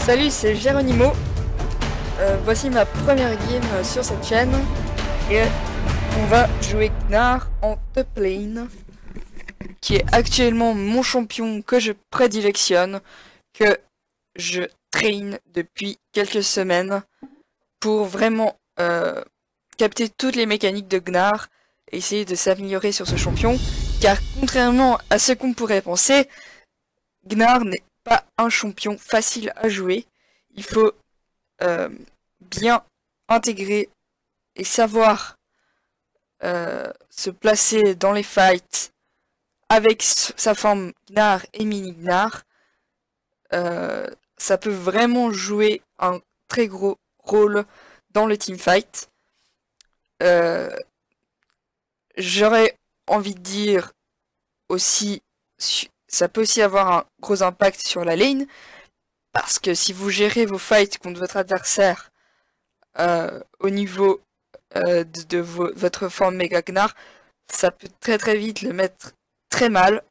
Salut, c'est Geronimo. Voici ma première game sur cette chaîne. Et on va jouer Gnar en top lane, qui est actuellement mon champion que je prédilectionne, que je traîne depuis quelques semaines pour vraiment capter toutes les mécaniques de Gnar et essayer de s'améliorer sur ce champion. Car contrairement à ce qu'on pourrait penser, Gnar n'est pas un champion facile à jouer. Il faut bien intégrer et savoir se placer dans les fights avec sa forme Gnar et mini Gnar. Ça peut vraiment jouer un très gros rôle dans le teamfight. J'aurais envie de dire aussi, ça peut aussi avoir un gros impact sur la lane, parce que si vous gérez vos fights contre votre adversaire au niveau de votre forme Mega Gnar, ça peut très vite le mettre très mal.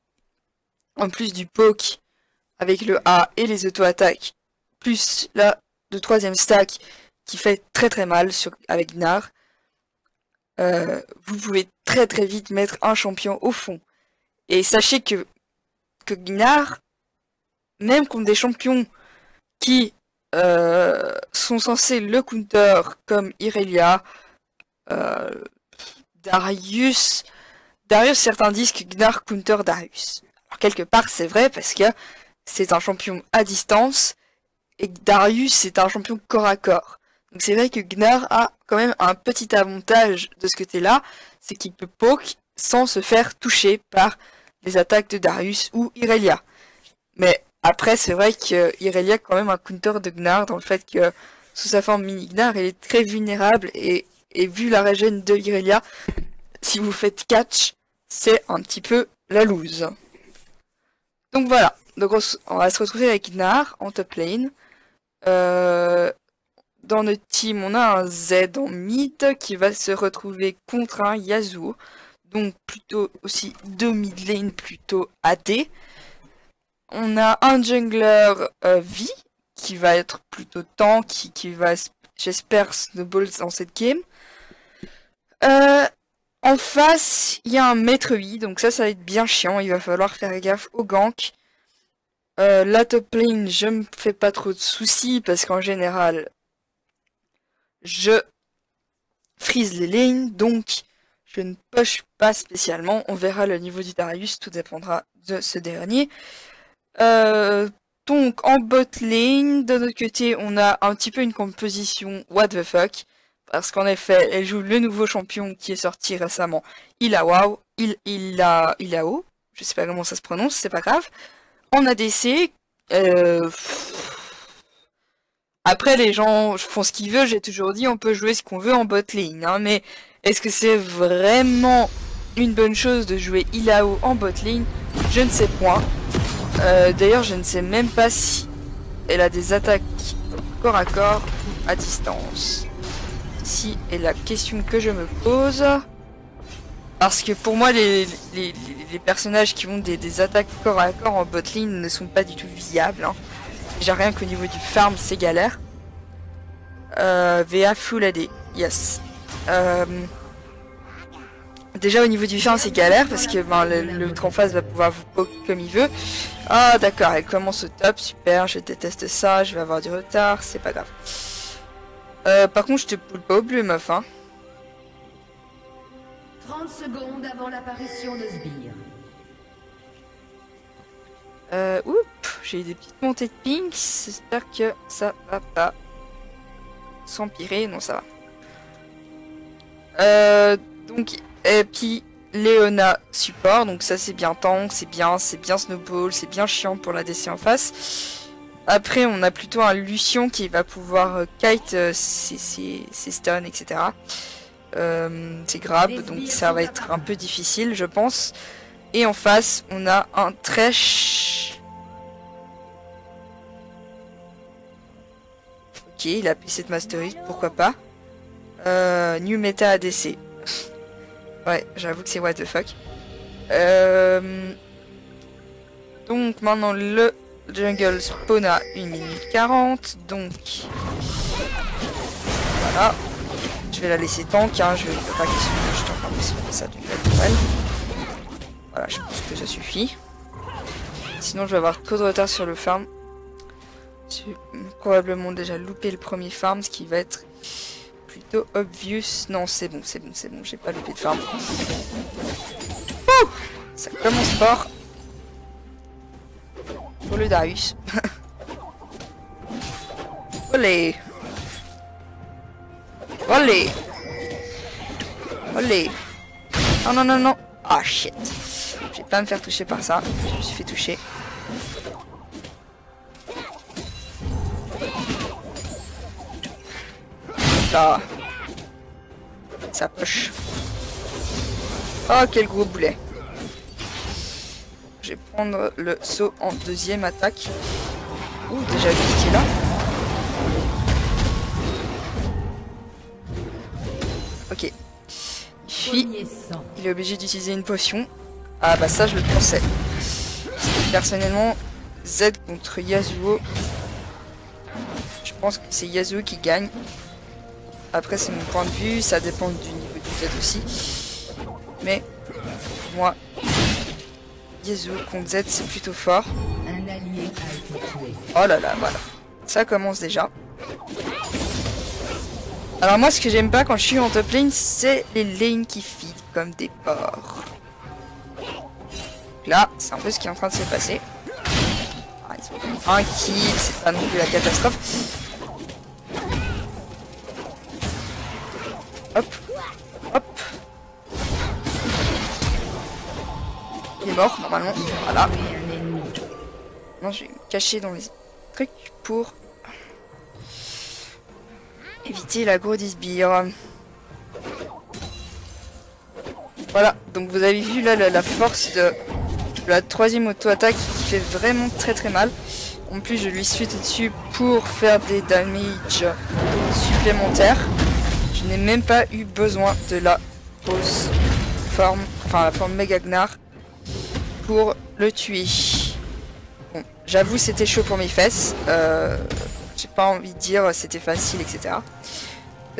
En plus du poke avec le A et les auto-attaques, plus là le troisième stack qui fait très mal avec Gnar, vous pouvez très vite mettre un champion au fond. Et sachez que Gnar, même contre des champions qui sont censés le counter comme Irelia, Darius, certains disent que Gnar counter Darius. Alors quelque part c'est vrai parce que c'est un champion à distance et Darius c'est un champion corps à corps. Donc c'est vrai que Gnar a quand même un petit avantage de ce côté-là, c'est qu'il peut poke sans se faire toucher par les attaques de Darius ou Irelia. Mais après c'est vrai que Irelia a quand même un counter de Gnar dans le fait que sous sa forme mini Gnar elle est très vulnérable et vu la régène de Irelia, si vous faites catch, c'est un petit peu la lose. Donc voilà, donc on va se retrouver avec Gnar en top lane. Dans notre team, on a un Z en mid qui va se retrouver contre un Yasuo. Donc plutôt aussi deux mid lane plutôt AD. On a un jungler V qui va être plutôt tank, qui va, j'espère, snowball dans cette game. En face, il y a un maître I, donc ça va être bien chiant, il va falloir faire gaffe au gank. La top lane, je me fais pas trop de soucis parce qu'en général, je freeze les lanes, donc je ne push pas spécialement. On verra le niveau du Darius, tout dépendra de ce dernier. Donc en bot lane, de notre côté, on a un petit peu une composition what the fuck. Parce qu'en effet, elle joue le nouveau champion qui est sorti récemment, Illaoi, je sais pas comment ça se prononce, c'est pas grave. En ADC, après les gens font ce qu'ils veulent, j'ai toujours dit on peut jouer ce qu'on veut en bot lane, hein, mais est-ce que c'est vraiment une bonne chose de jouer Illaoi en bot lane? Je ne sais point. D'ailleurs, je ne sais même pas si elle a des attaques corps à corps ou à distance. Ici est la question que je me pose. Parce que pour moi, les personnages qui ont des attaques corps à corps en bot lane ne sont pas du tout viables. Hein. Déjà rien qu'au niveau du farm, c'est galère. VA full AD, yes. Déjà au niveau du farm, c'est galère parce que ben, l'autre en face va pouvoir vous poke comme il veut. Ah d'accord, elle commence au top, super, je déteste ça, je vais avoir du retard, c'est pas grave. Par contre, je te poule pas au bleu, meuf, hein. 30 secondes avant l'apparition de Sbire. Oups, j'ai eu des petites montées de ping. J'espère que ça va pas s'empirer. Non, ça va. Donc, et puis Leona support. Donc ça, c'est bien tank, c'est bien snowball, c'est bien chiant pour la DC en face. Après, on a plutôt un Lucian qui va pouvoir kite ses stuns, etc. C'est grave, donc ça va être un peu difficile, je pense. Et en face, on a un Thresh. Ok, il a PC de Mastery, pourquoi pas. New Meta ADC. Ouais, j'avoue que c'est what the fuck. Donc maintenant le jungle spawn à 1 minute 40, donc voilà. Je vais la laisser tank, hein, je vais pas question que je tente en plus ça du naturel. Voilà, je pense que ça suffit. Sinon je vais avoir trop de retard sur le farm. J'ai probablement déjà loupé le premier farm, ce qui va être plutôt obvious. Non, c'est bon, j'ai pas loupé de farm. Ouh, ça commence fort. Pour le Darius. Olé. Olé. Olé. Non, non, non, non. Ah, shit. Je vais pas me faire toucher par ça. Je me suis fait toucher. Là. Ça poche. Oh, quel gros boulet. Je vais prendre le saut en deuxième attaque. Ouh, déjà lui qui est là. Ok. Il est obligé d'utiliser une potion. Ah bah ça je le pensais. Personnellement, Z contre Yasuo. Je pense que c'est Yasuo qui gagne. Après c'est mon point de vue, ça dépend du niveau du Z aussi. Mais moi, Yasuo contre Z c'est plutôt fort. Oh là là, voilà. Ça commence déjà. Alors moi ce que j'aime pas quand je suis en top lane, c'est les lanes qui feed comme des porcs. Là, c'est un peu ce qui est en train de se passer. Ah, ils ont un kill, c'est pas non plus la catastrophe. Hop, hop. Il est mort normalement, voilà. Non, je vais me cacher dans les trucs pour éviter la grosse sbire. Voilà, donc vous avez vu là la force de la troisième auto-attaque qui fait vraiment très très mal. En plus je lui suis dessus pour faire des damages supplémentaires. Je n'ai même pas eu besoin de la fausse forme, enfin la forme méga gnar pour le tuer. Bon, j'avoue c'était chaud pour mes fesses. J'ai pas envie de dire c'était facile, etc.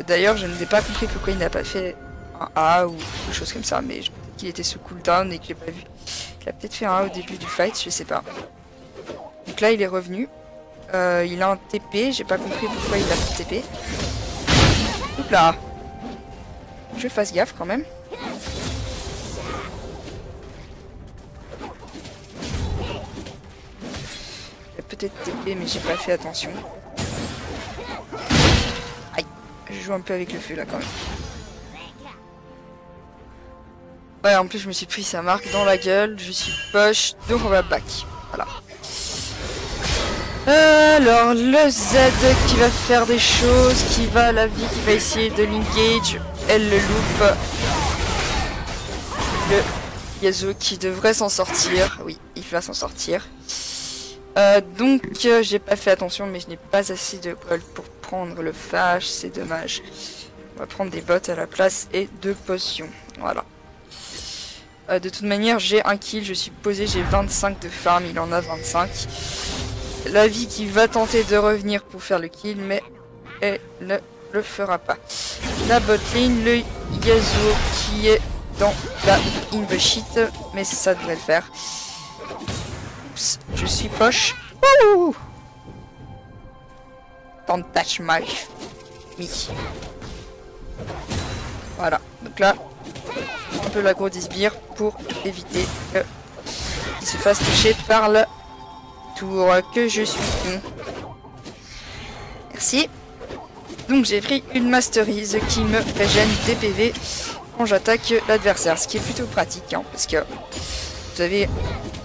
D'ailleurs je n'ai pas compris pourquoi il n'a pas fait un A ou quelque chose comme ça, mais je pense qu'il était sous cooldown et que j'ai pas vu. Il a peut-être fait un A au début du fight, je sais pas. Donc là il est revenu. Il a un TP, j'ai pas compris pourquoi il a fait TP. Oups là. Je fasse gaffe quand même. Il a peut-être TP mais j'ai pas fait attention. Aïe, je joue un peu avec le feu là quand même. Ouais, en plus je me suis pris sa marque dans la gueule, je suis push, donc on va back. Voilà. Alors le Z qui va faire des choses, qui va la vie, qui va essayer de l'engage, elle le loupe. Le Yasuo qui devrait s'en sortir, oui, il va s'en sortir. Donc j'ai pas fait attention, mais je n'ai pas assez de gold pour prendre le flash, c'est dommage. On va prendre des bottes à la place et 2 potions, voilà. De toute manière j'ai un kill, je suis posé, j'ai 25 de farm, il en a 25. La vie qui va tenter de revenir pour faire le kill, mais elle ne le fera pas. La botlane, le Yasuo qui est dans la in the shit, mais ça devrait le faire. Oups, je suis poche. Ouh, don't touch my me. Voilà, donc là un peu la grosse sbire pour éviter qu'il se fasse toucher par le tour que je suis con. Merci. Donc j'ai pris une masterise qui me régène des PV quand j'attaque l'adversaire, ce qui est plutôt pratique hein, parce que vous avez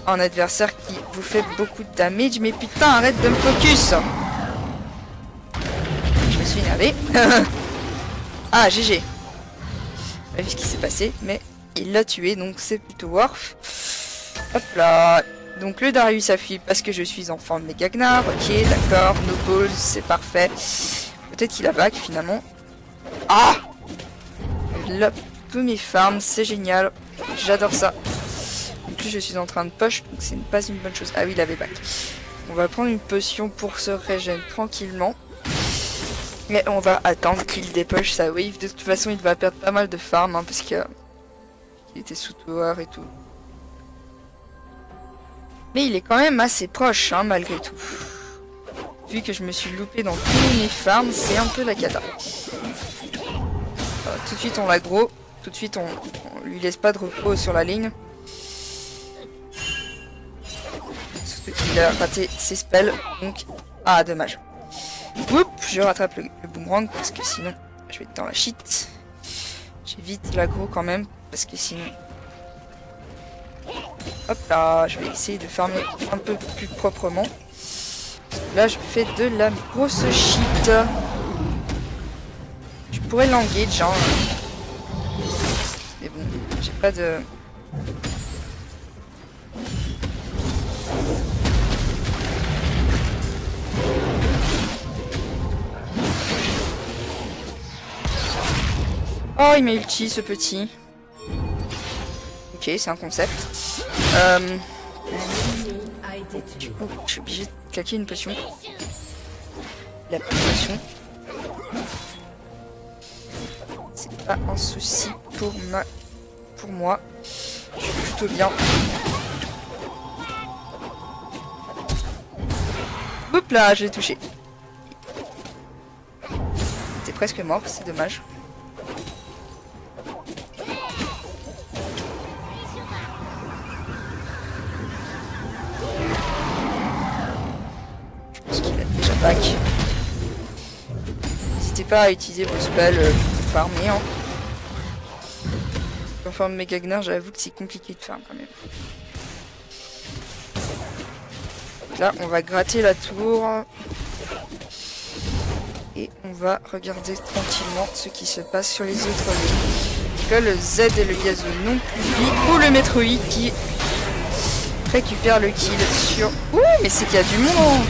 un adversaire qui vous fait beaucoup de damage, mais putain arrête de me focus. Je me suis énervé. Ah GG. Pas vu ce qui s'est passé, mais il l'a tué, donc c'est plutôt worth. Hop là. Donc le Darius a fui parce que je suis enfant de Mega Gnar. Ok, d'accord, no balls, c'est parfait. Peut-être qu'il a back finalement. Ah, là, tous mes farms, c'est génial. J'adore ça. En plus, je suis en train de push, donc c'est pas une bonne chose. Ah oui, il avait back. On va prendre une potion pour se régénérer tranquillement. Mais on va attendre qu'il dépoche sa wave. De toute façon, il va perdre pas mal de farm hein, parce qu'il était sous tower et tout. Mais il est quand même assez proche hein, malgré tout. Vu que je me suis loupé dans tous mes farms, c'est un peu la cata. Tout de suite on l'aggro. Tout de suite on lui laisse pas de repos sur la ligne. Surtout qu'il a raté ses spells. Donc, ah dommage. Oups, je rattrape le boomerang parce que sinon je vais être dans la shit. J'évite l'aggro quand même parce que sinon... Hop là, je vais essayer de farmer un peu plus proprement. Là je fais de la grosse shit. Je pourrais l'engage hein. Mais bon, j'ai pas de... Oh, il m'a ulti ce petit. Ok, c'est un concept. Oh, je suis obligé de claquer une potion. La potion. C'est pas un souci pour moi. Je suis plutôt bien. Hop là, je l'ai touché. T'es presque mort, c'est dommage. N'hésitez pas à utiliser vos spells pour farmer. Hein. En forme méga Gnar, j'avoue que c'est compliqué de farm quand même. Donc là, on va gratter la tour. Et on va regarder tranquillement ce qui se passe sur les autres lignes. Là, le Z et le Yasuo non plus. Ou le Metroid qui récupère le kill sur... Ouh, mais c'est qu'il y a du monde.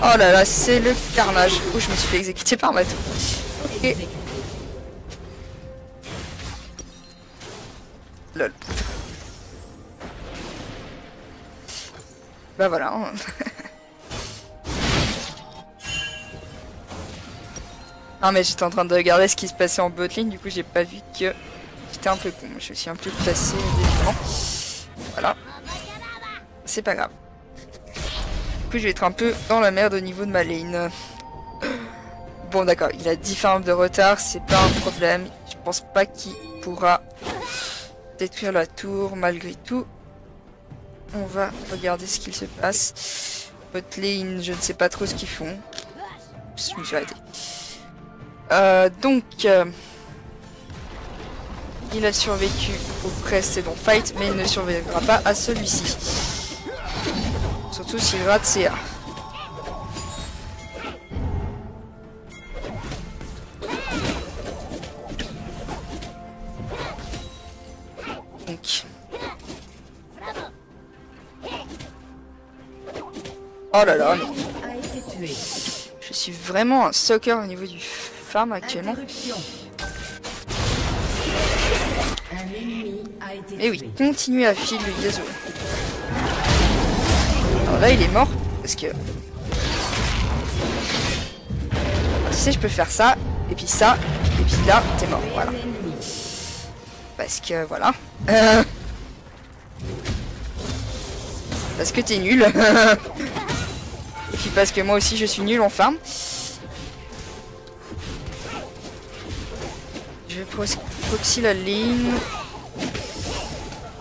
Oh là là, c'est le carnage. Ouh, je me suis fait exécuter par ma tour. Ok. Lol. Bah voilà. Non mais j'étais en train de regarder ce qui se passait en botlane, du coup j'ai pas vu que j'étais un peu con. Je suis un peu placé évidemment. Voilà. C'est pas grave. Du coup je vais être un peu dans la merde au niveau de ma lane. Bon d'accord, il a 10 farms de retard, c'est pas un problème. Je pense pas qu'il pourra détruire la tour malgré tout. On va regarder ce qu'il se passe. Botlane, je ne sais pas trop ce qu'ils font. Je me suis arrêté. Il a survécu au précédent fight, mais il ne survivra pas à celui-ci. Surtout s'il rate CA. Donc. Oh là là. Je suis vraiment un sucker au niveau du farm actuellement. Et oui, continue à filer le Yasuo. Alors là il est mort parce que... Tu sais je peux faire ça, et puis ça, et puis là t'es mort, voilà. Parce que voilà. Parce que t'es nul. Et puis parce que moi aussi je suis nul en farm. Je vais proxy la ligne.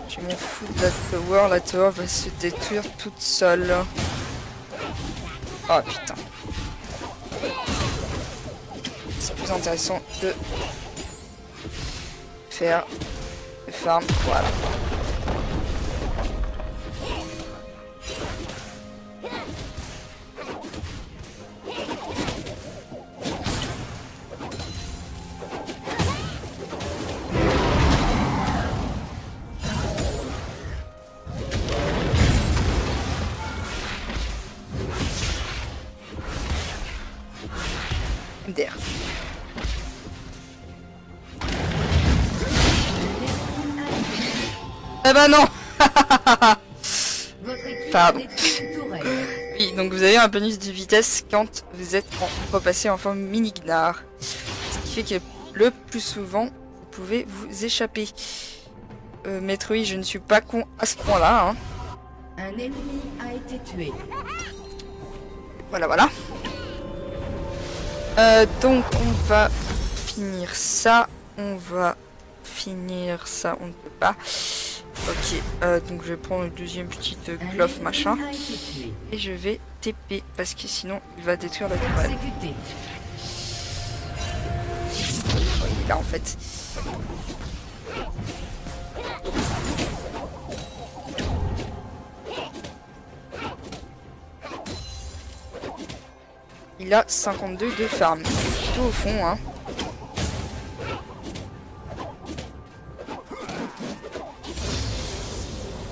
Je m'en fous de la tower va se détruire toute seule. Oh putain. C'est plus intéressant de faire le farm, voilà. MDR. Eh ben non. Pardon. Oui, donc vous avez un bonus de vitesse quand vous êtes repassé en forme mini-gnard. Ce qui fait que le plus souvent, vous pouvez vous échapper. Maître, oui, je ne suis pas con à ce point-là. Hein. Un ennemi a été tué. Voilà, voilà. Donc on va finir ça. On va finir ça. On ne peut pas. Ok, donc je vais prendre le deuxième petit cloth machin. Et je vais TP parce que sinon il va détruire la tourelle. Exécuté. Oh, il est là en fait. Il a 52 de farm. Tout au fond, hein.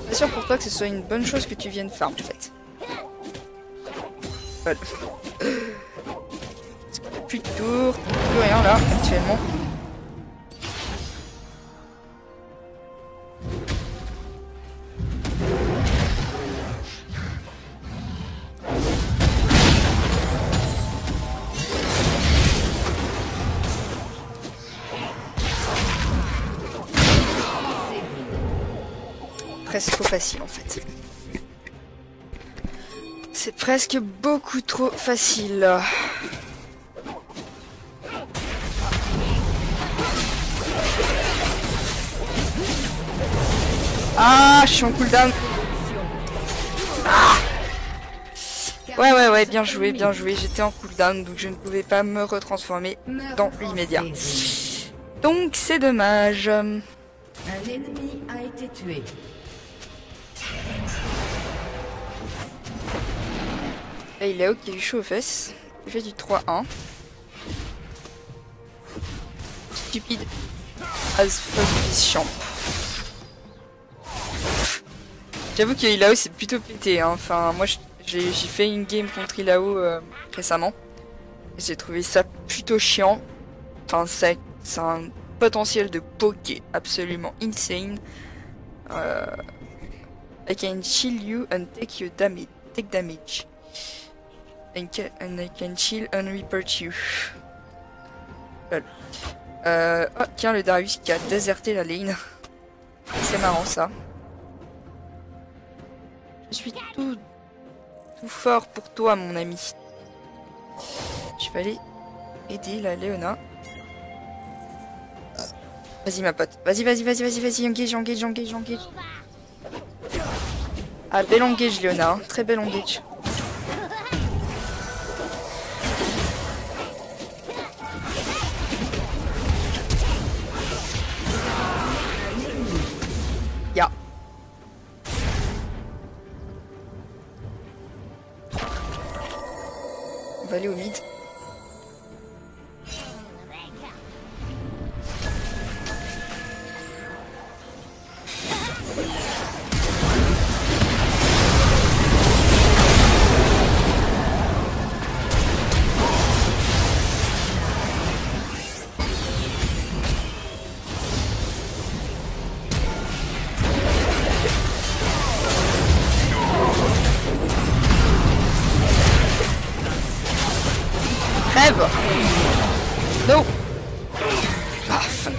Pas sûr pour toi que ce soit une bonne chose que tu viennes farm en fait. Voilà. Plus de tour, plus rien là actuellement. Presque trop facile en fait. C'est presque beaucoup trop facile. Ah, je suis en cooldown. Ah ouais, bien joué, bien joué. J'étais en cooldown, donc je ne pouvais pas me retransformer dans l'immédiat. Donc c'est dommage. Un ennemi a été tué. Là, il est haut qui a eu chaud aux fesses. Il fait du 3-1. Stupide. As fuck this champ. J'avoue que Ilao c'est plutôt pété. Hein. Enfin, moi j'ai fait une game contre Ilao récemment. J'ai trouvé ça plutôt chiant. Enfin, c'est un potentiel de poké absolument insane. I can chill you and take damage. And I can chill and report you. Lol. Oh tiens, le Darius qui a déserté la lane. C'est marrant ça. Je suis tout fort pour toi mon ami. Je vais aller aider la Léona. Vas-y ma pote. Vas-y, engage. Ah, bel engage Léona, hein. Très bel engage. Ya. On va aller au mid. Crève! No! Ah, fuck.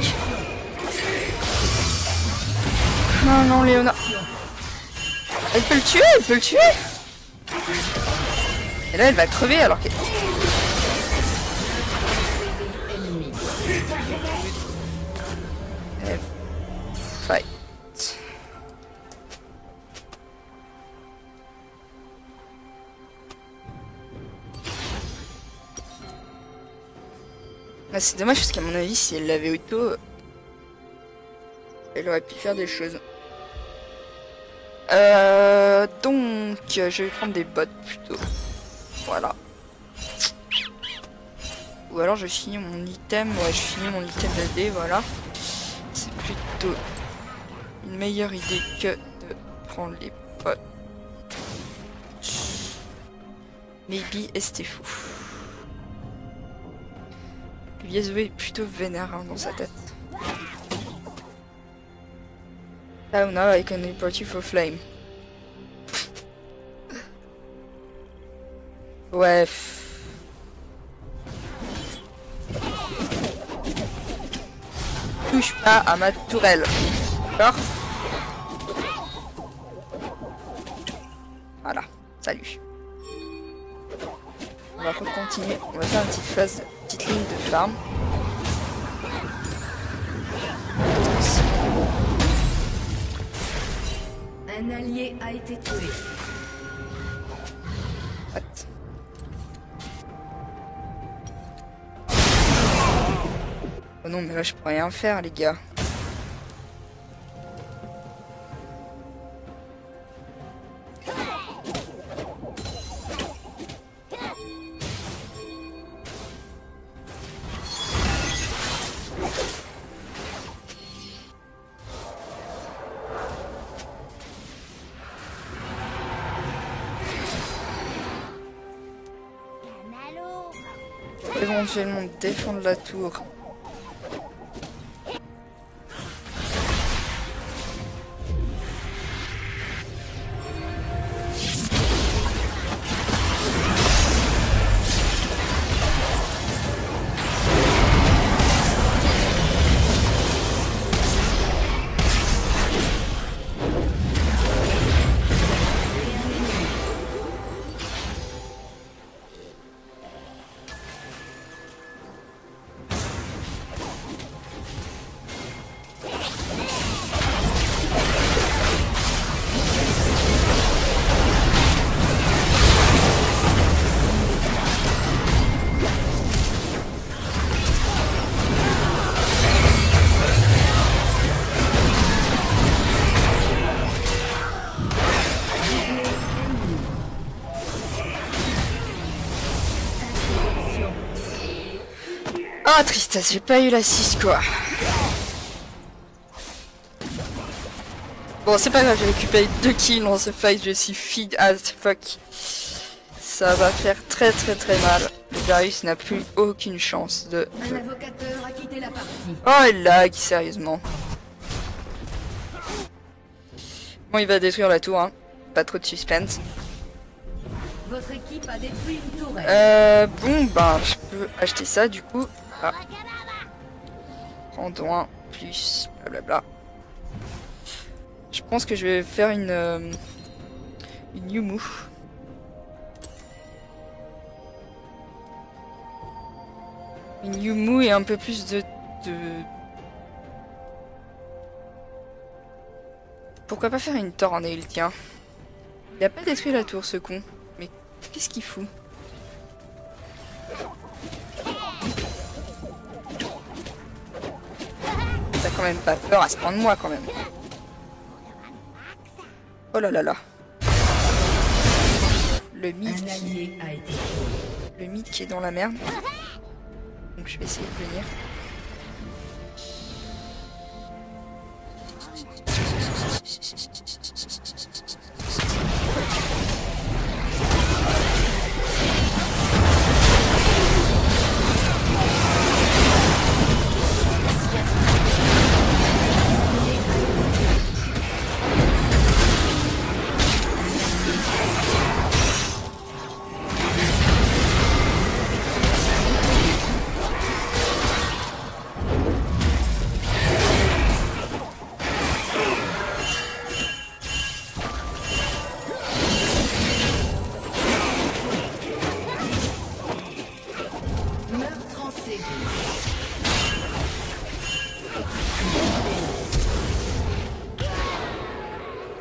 Non, Léona. Elle peut le tuer! Et là, elle va crever alors qu'elle... Fight. Ah, c'est dommage parce qu'à mon avis, si elle l'avait auto, elle aurait pu faire des choses. Donc, je vais prendre des bottes plutôt. Voilà. Ou alors je finis mon item. Ouais, je finis mon item d'AD, voilà. C'est plutôt une meilleure idée que de prendre les bottes. Maybe c'était fou. Yasuo est plutôt vénère hein, dans sa tête. Oh now I can report you for flame. Ouais. Touche pas à ma tourelle. D'accord? Voilà. Salut. On va continuer. On va faire une petite phase, petite ligne de farm. Un allié a été tué. What? Oh non, mais là je peux rien faire, les gars. Éventuellement défendre la tour. Ah, tristesse, j'ai pas eu l'assist quoi. Bon, c'est pas grave, j'ai récupéré 2 kills dans ce fight, je suis feed as fuck. Ça va faire très mal. Le Darius n'a plus aucune chance de... Un invocateur a quitté la partie. Oh, il lag, sérieusement. Bon, il va détruire la tour, hein. Pas trop de suspense. Votre équipe a détruit une tourelle. Bon, bah, je peux acheter ça, du coup. Ah. Prendons un, plus, blablabla. Je pense que je vais faire une Yumu. Une Yumu et un peu plus de... Pourquoi pas faire une Tornade, tiens. Il a pas détruit la tour, ce con. Mais qu'est-ce qu'il fout? T'as quand même pas peur à se prendre moi, quand même. Oh là là là. Le mythe qui est dans la merde. Donc je vais essayer de venir.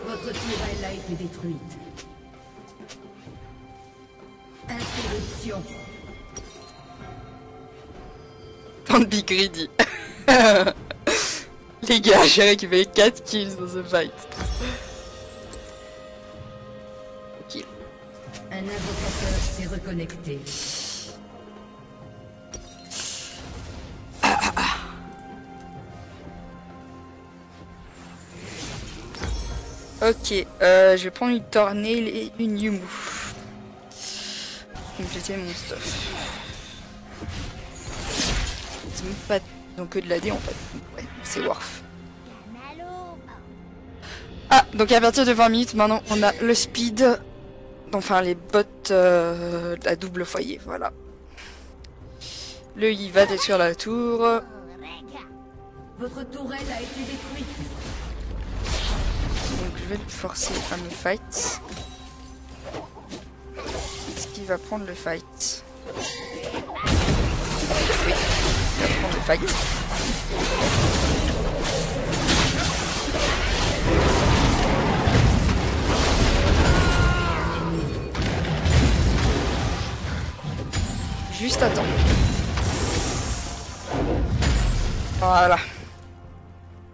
Votre tourelle a été détruite. Interruption. Don't be greedy. Les gars, j'ai récupéré 4 kills dans ce fight. Ok. Un invocateur s'est reconnecté. Ok, je vais prendre une Tornade et une Yumu. Compléter mon stuff. C'est même pas donc que de l'AD en fait. Ouais, c'est Worf. Ah, donc à partir de 20 minutes, maintenant on a le speed. enfin les bottes à double foyer, voilà. Le il va détruire la tour. Votre tourelle a été détruite. Donc je vais le forcer à me fight. Est-ce qu'il va prendre le fight? Oui, il va prendre le fight. Juste à temps. Voilà.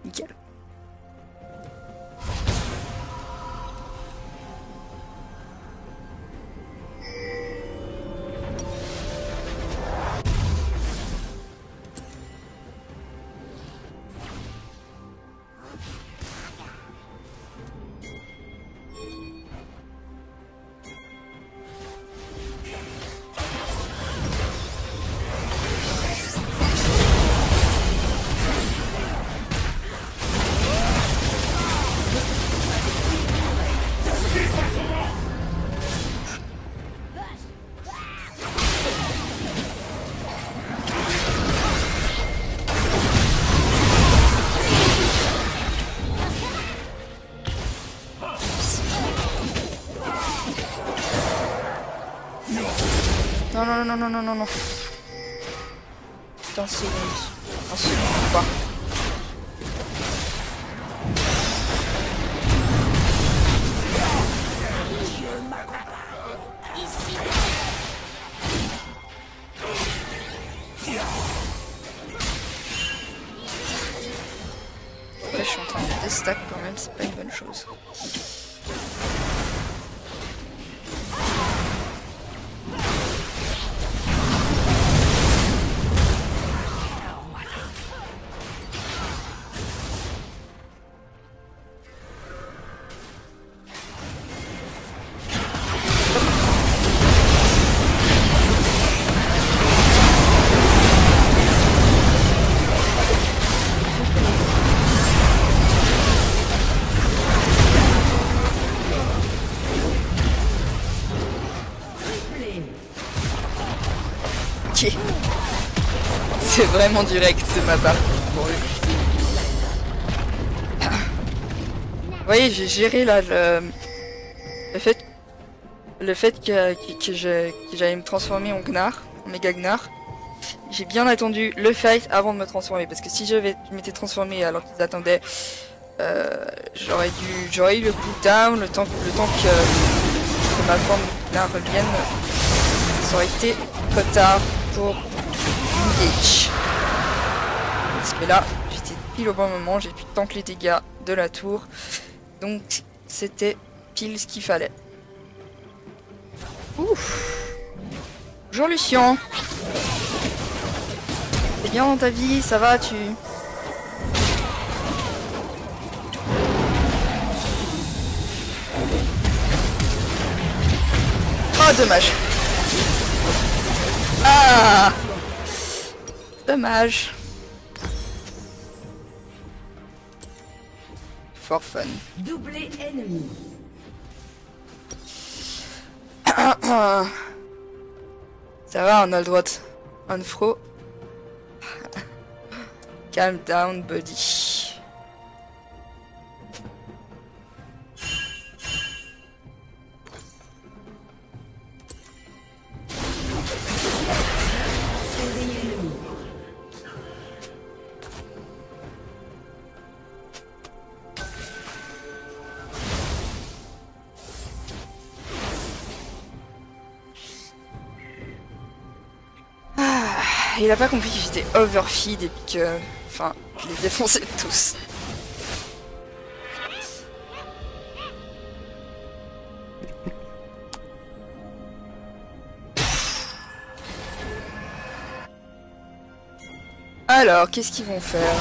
Nickel. Non, non, non, non, non, non, non. Putain, seconde. Un second, pas. Après, je suis en train de déstack quand même, c'est pas une bonne chose. Ok. C'est vraiment direct de ma part. Bon, vous voyez, j'ai géré là le fait que j'allais me transformer en Gnar, en méga Gnar. J'ai bien attendu le fight avant de me transformer, parce que si je m'étais transformé alors qu'ils attendaient, j'aurais eu le cooldown, le temps que ma forme Gnar revienne, ça aurait été trop tard pour engage. Parce que là, j'étais pile au bon moment, j'ai pu tank les dégâts de la tour, donc c'était pile ce qu'il fallait. Ouf. Bonjour Lucien. C'est bien dans ta vie, ça va, tu... Oh, dommage. Ah, dommage. For fun. Doublé ennemi. Ça va, on a le droit de... Unfro. Calm down, buddy. Il a pas compris que j'étais overfeed et puis que... Enfin, je les défonçais tous. Alors, qu'est-ce qu'ils vont faire?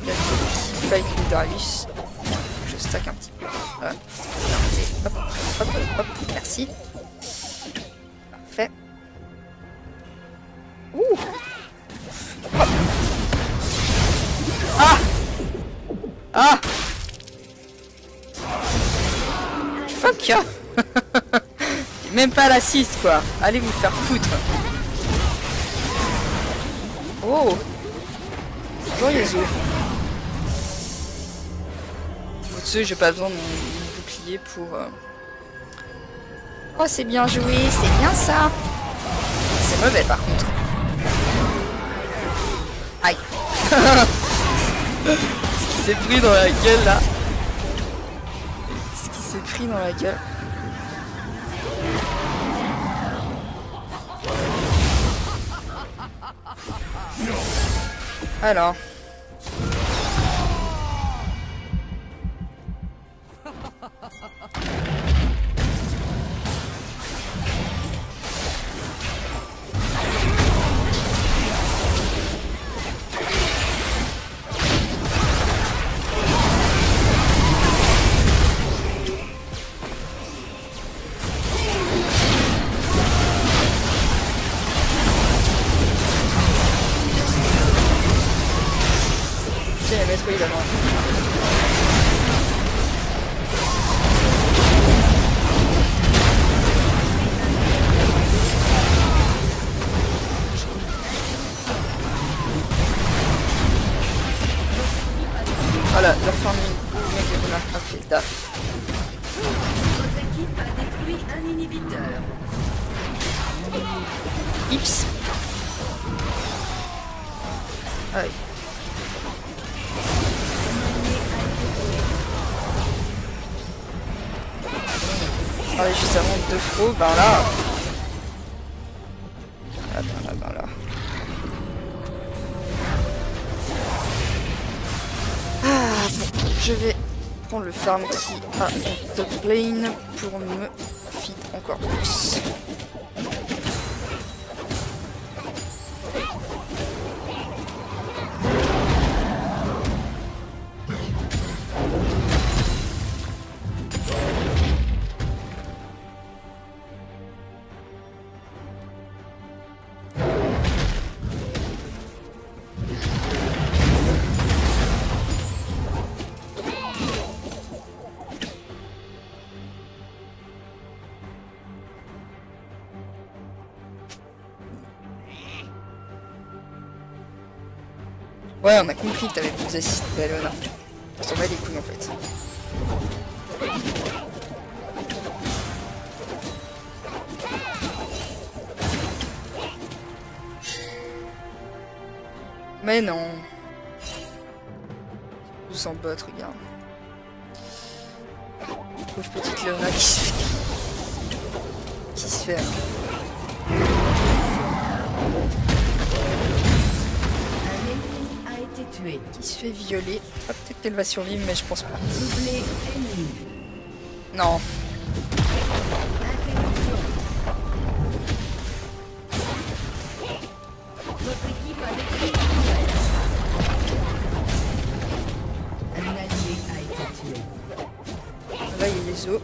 Il y a le petit fight Darius. Je stack un petit peu. Hop, hop, hop, merci. Parfait. Ouh. Hop. Ah. Ah! Fuck ya! Même pas l'assist quoi! Allez vous faire foutre! Oh! Bonjour Yezu! Au-dessus, j'ai pas besoin de mon bouclier pour... Oh, c'est bien joué, c'est bien ça! C'est mauvais par contre. Aïe! Ce qui s'est pris dans la gueule là. Ce qui s'est pris dans la gueule. Alors. Oui, d'abord. Voilà, la formule. Ok, là. Votre équipe a détruit un inhibiteur. Ips. Aïe. Allez, juste avant de faux, ben là. Ben là. Ah, bon, je vais prendre le farm qui a en top lane pour me feed encore plus. Ouais, on a compris que t'avais plus d'assist, Bellona. On s'en bat les couilles en fait. Mais non. Tous en bot, regarde. Pauvre petite Léona qui se fait. Qui se fait. Tué. Qui se fait violer. Ah, peut-être qu'elle va survivre, mais je pense pas. Doublé ennemi. Non. Interruption. Votre équipe a détruit une tourelle. Un allié a été tué. Là, il y a les os.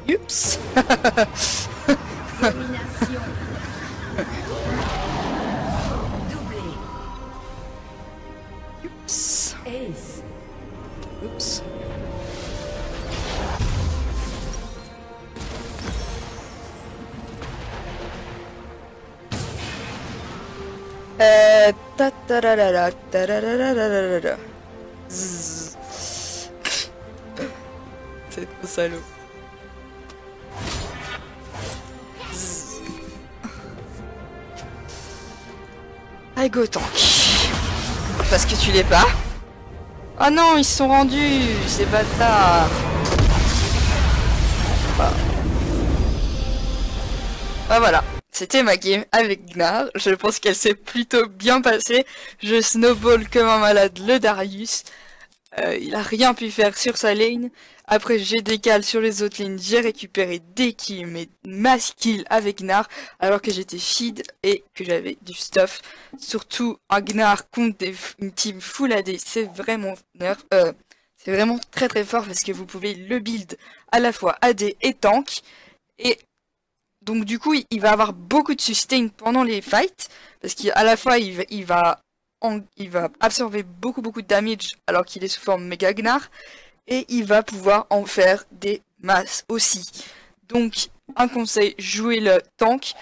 Oups. Domination. Doublé. Oups. Ace. Oups. Ta-ta-ra-ra-ra, ta-ra-ra-ra-ra-ra-ra. Zzz. C'est trop salaud. Zzz. I go tank. Parce que tu l'es pas. Ah non, ils se sont rendus, ces bâtards. Ah voilà. C'était ma game avec Gnar, je pense qu'elle s'est plutôt bien passée. Je snowball comme un malade le Darius. Il a rien pu faire sur sa lane. Après j'ai décalé sur les autres lanes, j'ai récupéré des kills, mais mass kills avec Gnar, alors que j'étais feed et que j'avais du stuff. Surtout un Gnar contre une team full AD, c'est vraiment nerf. C'est vraiment très très fort parce que vous pouvez le build à la fois AD et tank. Et donc du coup, il va avoir beaucoup de sustain pendant les fights. Parce qu'à la fois, il va absorber beaucoup de damage alors qu'il est sous forme méga Gnar. Et il va pouvoir en faire des masses aussi. Donc, un conseil, jouez le tank.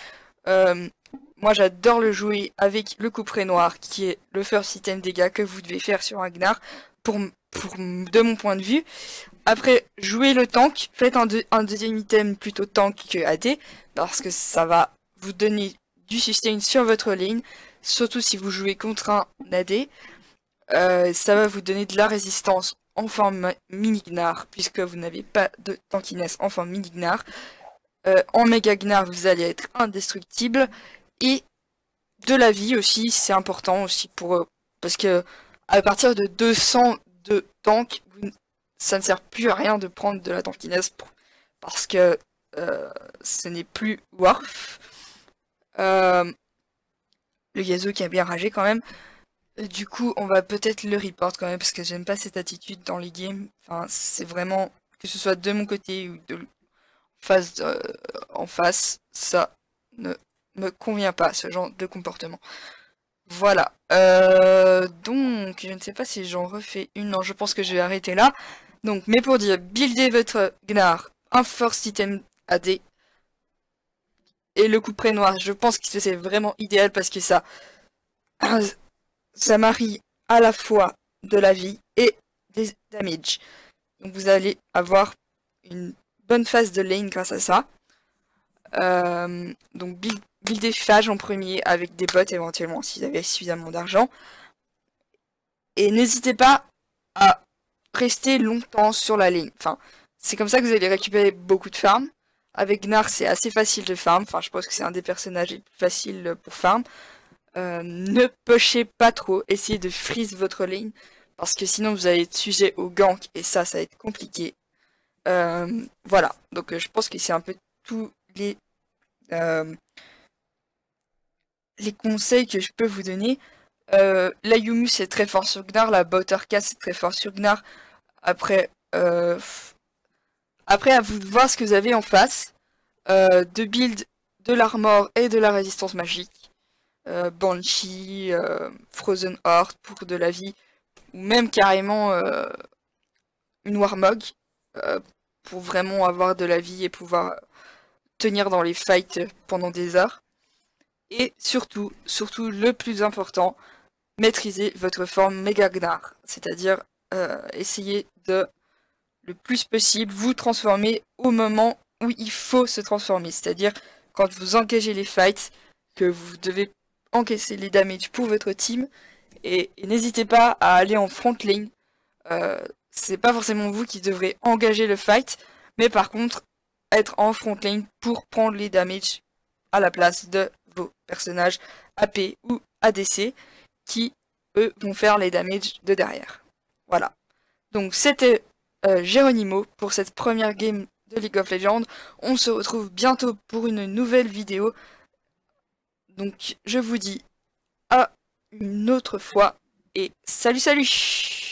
Moi, j'adore le jouer avec le couperet noir, qui est le first item dégâts que vous devez faire sur un Gnar, de mon point de vue. Après, jouez le tank, faites un deuxième item plutôt tank que AD, parce que ça va vous donner du sustain sur votre lane, surtout si vous jouez contre un AD. Ça va vous donner de la résistance en forme mini-Gnar, puisque vous n'avez pas de tankiness en forme mini-Gnar. En méga Gnar, vous allez être indestructible. Et de la vie aussi, c'est important aussi parce que à partir de 200 de tank, ça ne sert plus à rien de prendre de la tankiness parce que ce n'est plus worth. Le Yasuo qui a bien ragé quand même. Du coup, on va peut-être le report quand même parce que j'aime pas cette attitude dans les games. Enfin, c'est vraiment que ce soit de mon côté ou en face, ça ne me convient pas, ce genre de comportement. Voilà. Donc, je ne sais pas si j'en refais une. Non, je pense que je vais arrêter là. Donc, mais pour dire, buildez votre Gnar, un first item AD. Et le couperet noir, je pense que c'est vraiment idéal parce que ça marie à la fois de la vie et des damage. Donc, vous allez avoir une bonne phase de lane grâce à ça. Donc builder Phage en premier avec des bots éventuellement si vous avez suffisamment d'argent. Et n'hésitez pas à rester longtemps sur la lane. Enfin, c'est comme ça que vous allez récupérer beaucoup de farm. Avec Gnar, c'est assez facile de farm. Enfin, je pense que c'est un des personnages les plus faciles pour farm. Ne pushez pas trop. Essayez de freeze votre lane. Parce que sinon, vous allez être sujet au gank. Et ça va être compliqué. Voilà. Donc, je pense que c'est un peu tous les conseils que je peux vous donner. La Yumu c'est très fort sur Gnar, la Buttercat c'est très fort sur Gnar. Après, à vous de voir ce que vous avez en face. De build de l'armor et de la résistance magique. Banshee, Frozen Heart pour de la vie. Ou même carrément une Warmog. Pour vraiment avoir de la vie et pouvoir tenir dans les fights pendant des heures. Et surtout le plus important, maîtriser votre forme méga Gnar. C'est-à-dire essayer de, le plus possible, vous transformer au moment où il faut se transformer. C'est-à-dire quand vous engagez les fights, que vous devez encaisser les damages pour votre team. Et n'hésitez pas à aller en front lane. C'est pas forcément vous qui devrez engager le fight, mais par contre, être en front lane pour prendre les damages à la place de vos personnages AP ou ADC qui, eux, vont faire les damages de derrière. Voilà. Donc c'était Geronimo pour cette première game de League of Legends. On se retrouve bientôt pour une nouvelle vidéo. Donc je vous dis à une autre fois et salut salut!